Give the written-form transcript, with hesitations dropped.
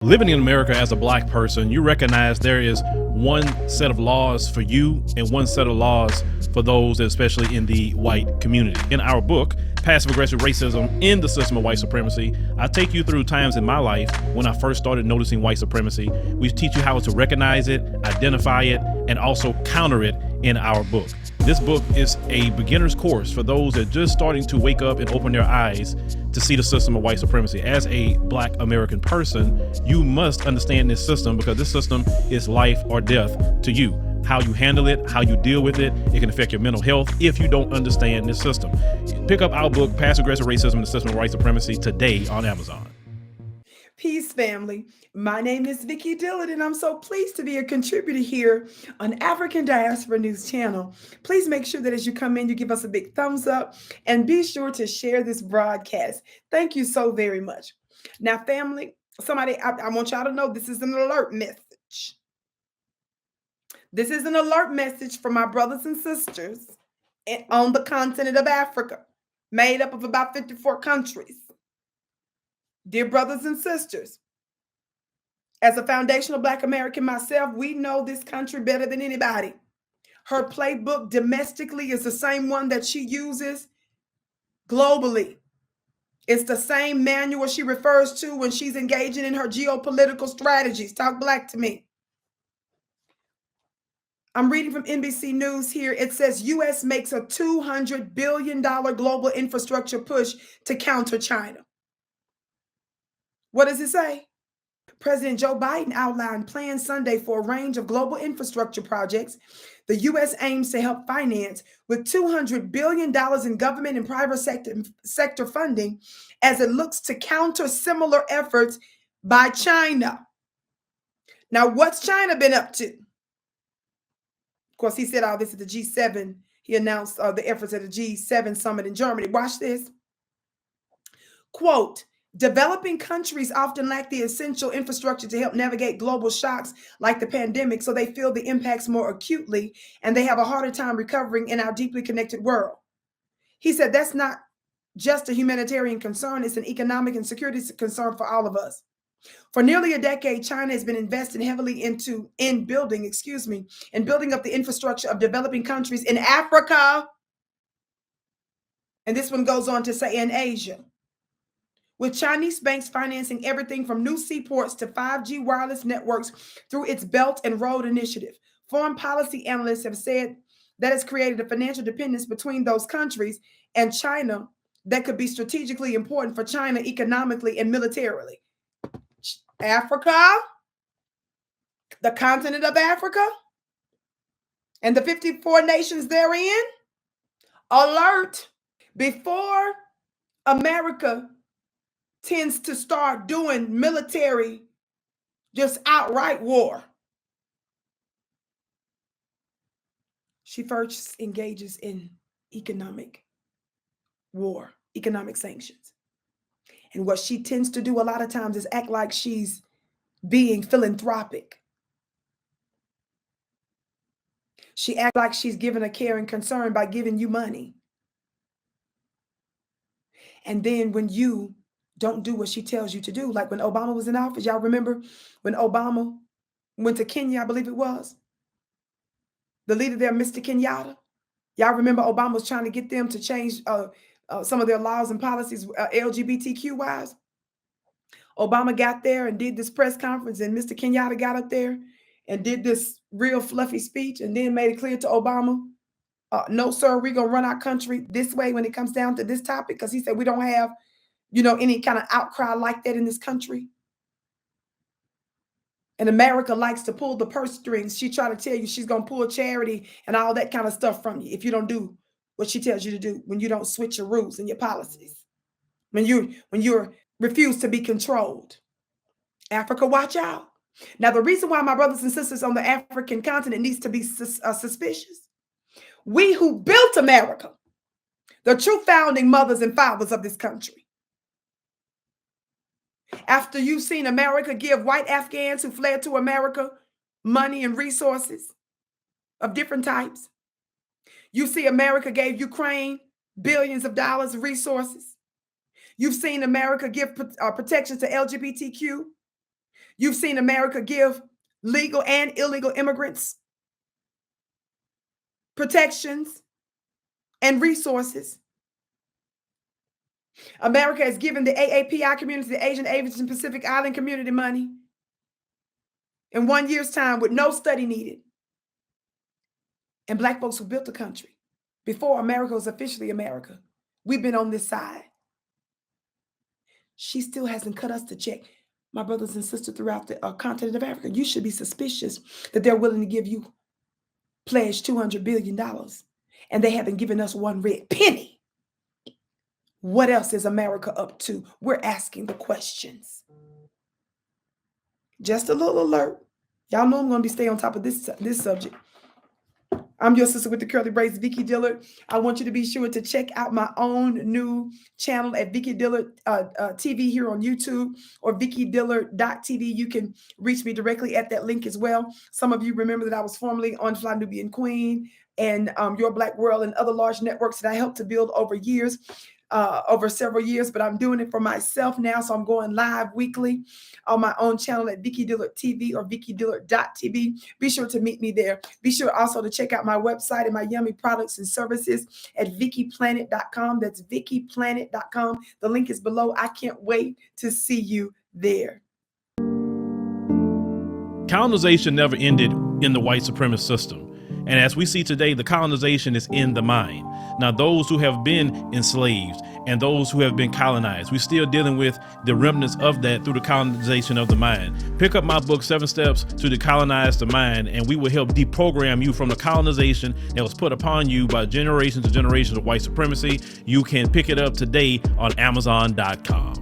Living in America as a black person, you recognize there is one set of laws for you and one set of laws for those, especially in the white community. In our book, Passive Aggressive Racism in the System of White Supremacy, I take you through times in my life when I first started noticing white supremacy. We teach you how to recognize it, identify it, and also counter it in our book. This book is a beginner's course for those that are just starting to wake up and open their eyes to see the system of white supremacy. As a black American person, you must understand this system because this system is life or death to you. How you handle it, how you deal with it, it can affect your mental health if you don't understand this system. Pick up our book, Passive Aggressive Racism and the System of White Supremacy, today on Amazon. Peace, family. My name is Vicki Dillard, and I'm so pleased to be a contributor here on African Diaspora News Channel. Please make sure that as you come in, you give us a big thumbs up and be sure to share this broadcast. Thank you so very much. Now, family, I want y'all to know this is an alert message. This is an alert message for my brothers and sisters on the continent of Africa, made up of about 54 countries. Dear brothers and sisters, as a foundational Black American myself, we know this country better than anybody. Her playbook domestically is the same one that she uses globally. It's the same manual she refers to when she's engaging in her geopolitical strategies. Talk black to me. I'm reading from NBC News here. It says U.S. makes a $200 billion global infrastructure push to counter China. What does it say? President Joe Biden outlined plans Sunday for a range of global infrastructure projects the U.S. aims to help finance with $200 billion in government and private sector funding as it looks to counter similar efforts by China. Now, what's China been up to? Of course, he said all this at the G7. He announced the efforts at the G7 summit in Germany. Watch this. Quote, developing countries often lack the essential infrastructure to help navigate global shocks like the pandemic, so they feel the impacts more acutely and they have a harder time recovering in our deeply connected world. He said that's not just a humanitarian concern, it's an economic and security concern for all of us. For nearly a decade, China has been investing heavily in building up the infrastructure of developing countries in Africa. And this one goes on to say in Asia, with Chinese banks financing everything from new seaports to 5G wireless networks through its Belt and Road Initiative. Foreign policy analysts have said that has created a financial dependence between those countries and China that could be strategically important for China economically and militarily. Africa, the continent of Africa, and the 54 nations therein, alert, before America tends to start doing military, just outright war, she first engages in economic war, economic sanctions. And what she tends to do a lot of times is act like she's being philanthropic. She acts like she's giving a care and concern by giving you money. And then when you don't do what she tells you to do, like when Obama was in office, y'all remember when Obama went to Kenya, I believe it was, the leader there, Mr. Kenyatta. Y'all remember Obama was trying to get them to change some of their laws and policies, LGBTQ wise. Obama got there and did this press conference, and Mr. Kenyatta got up there and did this real fluffy speech and then made it clear to Obama, no, sir, we're going to run our country this way when it comes down to this topic, because he said we don't have, any kind of outcry like that in this country. And America likes to pull the purse strings. She trying to tell you she's going to pull charity and all that kind of stuff from you if you don't do what she tells you to do, when you don't switch your rules and your policies, when you're refuse to be controlled. Africa, watch out. Now, the reason why my brothers and sisters on the African continent needs to be suspicious, we who built America, the true founding mothers and fathers of this country, after you've seen America give white Afghans who fled to America money and resources of different types, you see America gave Ukraine billions of dollars of resources. You've seen America give protection to LGBTQ. You've seen America give legal and illegal immigrants protections and resources. America has given the AAPI community, the Asian, Asian Pacific Island community money in 1 year's time with no study needed. And Black folks who built the country before America was officially America. We've been on this side. She still hasn't cut us the check. My brothers and sisters throughout the continent of Africa, you should be suspicious that they're willing to give you pledge $200 billion and they haven't given us one red penny. What else is America up to? We're asking the questions. Just a little alert. Y'all know I'm going to be staying on top of this subject. I'm your sister with the curly braids, Vicki Dillard. I want you to be sure to check out my own new channel at Vicki Dillard TV here on YouTube or VickiDillard.tv. You can reach me directly at that link as well. Some of you remember that I was formerly on Fly Nubian Queen and Your Black World and other large networks that I helped to build over several years, but I'm doing it for myself now. So I'm going live weekly on my own channel at Vicki Dillard TV or VickiDillard.tv. Be sure to meet me there. Be sure also to check out my website and my yummy products and services at VickiPlanet.com. That's VickiPlanet.com. The link is below. I can't wait to see you there. Colonization never ended in the white supremacist system. And as we see today, the colonization is in the mind. Now, those who have been enslaved and those who have been colonized, we're still dealing with the remnants of that through the colonization of the mind. Pick up my book, 7 Steps to Decolonize the Mind, and we will help deprogram you from the colonization that was put upon you by generations and generations of white supremacy. You can pick it up today on Amazon.com.